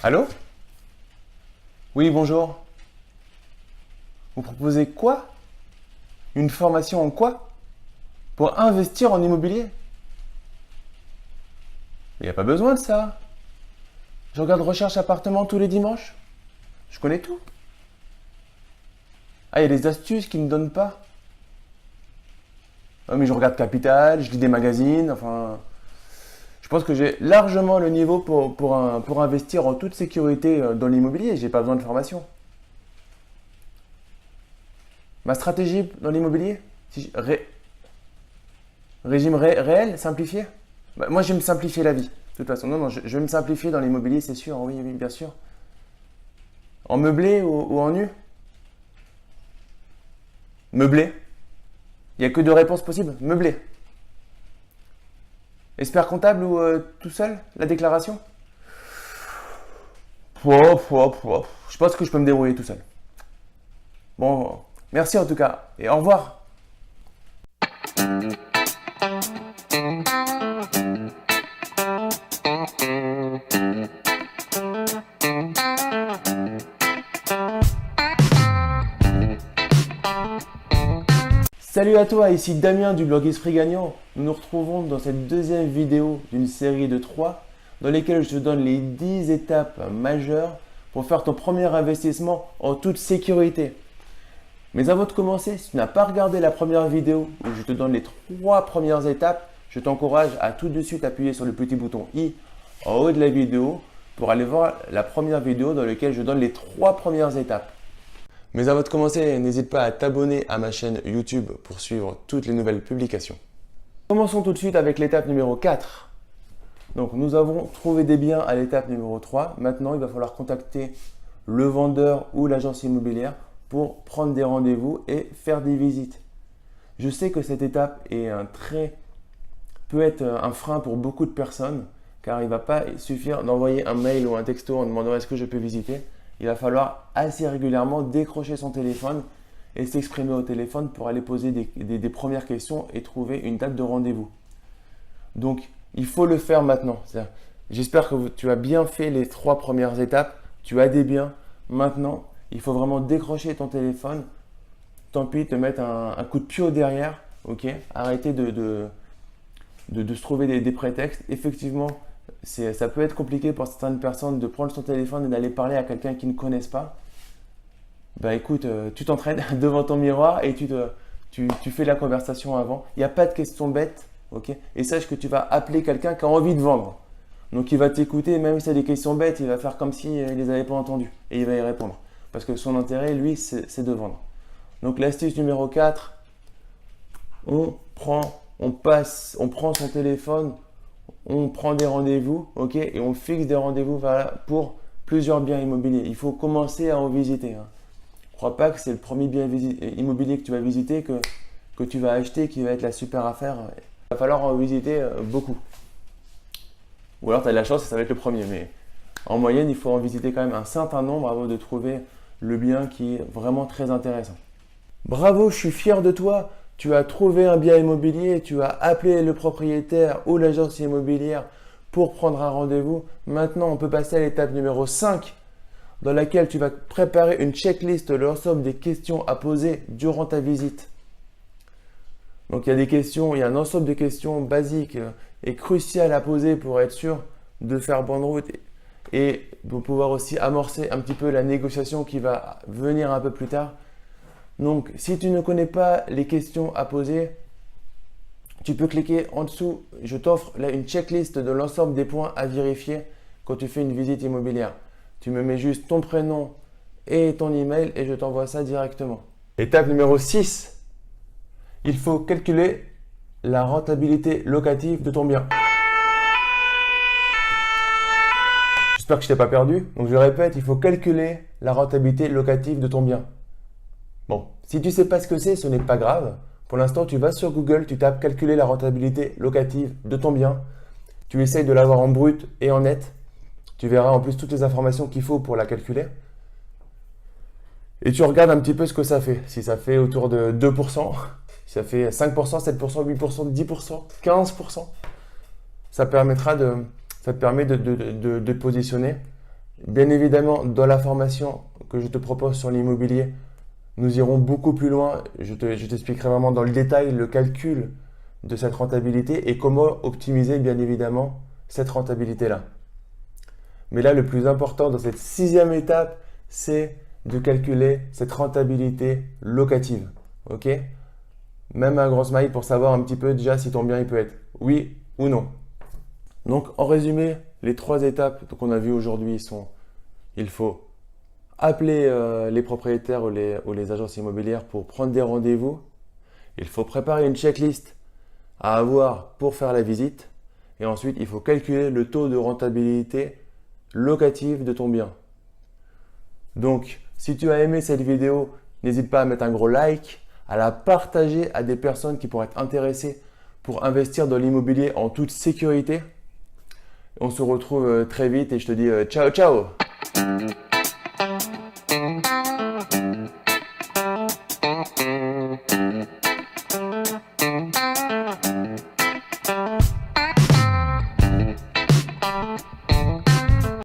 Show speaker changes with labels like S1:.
S1: Allô? Oui, bonjour. Vous proposez quoi? Une formation en quoi? Pour investir en immobilier? Il n'y a pas besoin de ça. Je regarde recherche appartement tous les dimanches. Je connais tout. Ah, il y a des astuces qui ne donnent pas. Ah, mais je regarde Capital, je lis des magazines, enfin... Je pense que j'ai largement le niveau pour investir en toute sécurité dans l'immobilier. J'ai pas besoin de formation. Ma stratégie dans l'immobilier? Régime réel, simplifié? Bah, moi, je vais me simplifier la vie. De toute façon, non, je vais me simplifier dans l'immobilier, c'est sûr. Oui, oui, bien sûr. En meublé ou en nu? Meublé. Il n'y a que deux réponses possibles. Meublé. Expert comptable ou tout seul, la déclaration? Je pense que je peux me débrouiller tout seul. Bon, merci en tout cas et au revoir. Salut à toi, ici Damien du blog Esprit Gagnant. Nous nous retrouvons dans cette deuxième vidéo d'une série de 3 dans lesquelles je te donne les 10 étapes majeures pour faire ton premier investissement en toute sécurité. Mais avant de commencer, si tu n'as pas regardé la première vidéo où je te donne les 3 premières étapes, je t'encourage à tout de suite appuyer sur le petit bouton i en haut de la vidéo pour aller voir la première vidéo dans laquelle je donne les 3 premières étapes. Mais avant de commencer, n'hésite pas à t'abonner à ma chaîne YouTube pour suivre toutes les nouvelles publications. Commençons tout de suite avec l'étape numéro 4. Donc nous avons trouvé des biens à l'étape numéro 3. Maintenant, il va falloir contacter le vendeur ou l'agence immobilière pour prendre des rendez-vous et faire des visites. Je sais que cette étape peut être un frein pour beaucoup de personnes car il ne va pas suffire d'envoyer un mail ou un texto en demandant est-ce que je peux visiter. Il va falloir assez régulièrement décrocher son téléphone et s'exprimer au téléphone pour aller poser des premières questions et trouver une date de rendez-vous. Donc, il faut le faire maintenant. J'espère que tu as bien fait les 3 premières étapes. Tu as des biens. Maintenant, il faut vraiment décrocher ton téléphone. Tant pis, te mettre un coup de pied derrière. Okay. Arrêter de se trouver des prétextes. Effectivement, ça peut être compliqué pour certaines personnes de prendre son téléphone et d'aller parler à quelqu'un qu'ils ne connaissent pas. Bah écoute, tu t'entraînes devant ton miroir et tu fais la conversation avant. Il n'y a pas de questions bêtes, ok? Et sache que tu vas appeler quelqu'un qui a envie de vendre. Donc il va t'écouter, même si tu as des questions bêtes, il va faire comme s'il ne les avait pas entendues et il va y répondre. Parce que son intérêt, lui, c'est de vendre. Donc l'astuce numéro 4, on prend son téléphone, on prend des rendez-vous, ok, et on fixe des rendez-vous pour plusieurs biens immobiliers. Il faut commencer à en visiter. Ne crois pas que c'est le premier bien immobilier que tu vas visiter, que tu vas acheter, qui va être la super affaire. Il va falloir en visiter beaucoup. Ou alors tu as de la chance et ça va être le premier. Mais en moyenne, il faut en visiter quand même un certain nombre avant de trouver le bien qui est vraiment très intéressant. Bravo, je suis fier de toi. Tu as trouvé un bien immobilier, tu as appelé le propriétaire ou l'agence immobilière pour prendre un rendez-vous. Maintenant, on peut passer à l'étape numéro 5 dans laquelle tu vas préparer une checklist de l'ensemble des questions à poser durant ta visite. Donc, il y a un ensemble de questions basiques et cruciales à poser pour être sûr de faire bonne route et pour pouvoir aussi amorcer un petit peu la négociation qui va venir un peu plus tard. Donc, si tu ne connais pas les questions à poser, tu peux cliquer en dessous. Je t'offre là une checklist de l'ensemble des points à vérifier quand tu fais une visite immobilière. Tu me mets juste ton prénom et ton email et je t'envoie ça directement. Étape numéro 6. Il faut calculer la rentabilité locative de ton bien. J'espère que je ne t'ai pas perdu. Donc, je répète, il faut calculer la rentabilité locative de ton bien. Bon, si tu ne sais pas ce que c'est, ce n'est pas grave. Pour l'instant, tu vas sur Google, tu tapes calculer la rentabilité locative de ton bien. Tu essayes de l'avoir en brut et en net. Tu verras en plus toutes les informations qu'il faut pour la calculer. Et tu regardes un petit peu ce que ça fait. Si ça fait autour de 2%, si ça fait 5%, 7%, 8%, 10%, 15%, ça te permet de te positionner Bien évidemment, dans la formation que je te propose sur l'immobilier, nous irons beaucoup plus loin. Je t'expliquerai vraiment dans le détail le calcul de cette rentabilité et comment optimiser bien évidemment cette rentabilité-là. Mais là, le plus important dans cette 6e étape, c'est de calculer cette rentabilité locative. Ok? Même un grand smile pour savoir un petit peu déjà si ton bien il peut être oui ou non. Donc en résumé, les 3 étapes qu'on a vues aujourd'hui sont: il faut appeler les propriétaires ou les agences immobilières pour prendre des rendez-vous. Il faut préparer une checklist à avoir pour faire la visite. Et ensuite, il faut calculer le taux de rentabilité locative de ton bien. Donc, si tu as aimé cette vidéo, n'hésite pas à mettre un gros like, à la partager à des personnes qui pourraient être intéressées pour investir dans l'immobilier en toute sécurité. On se retrouve très vite et je te dis ciao ciao!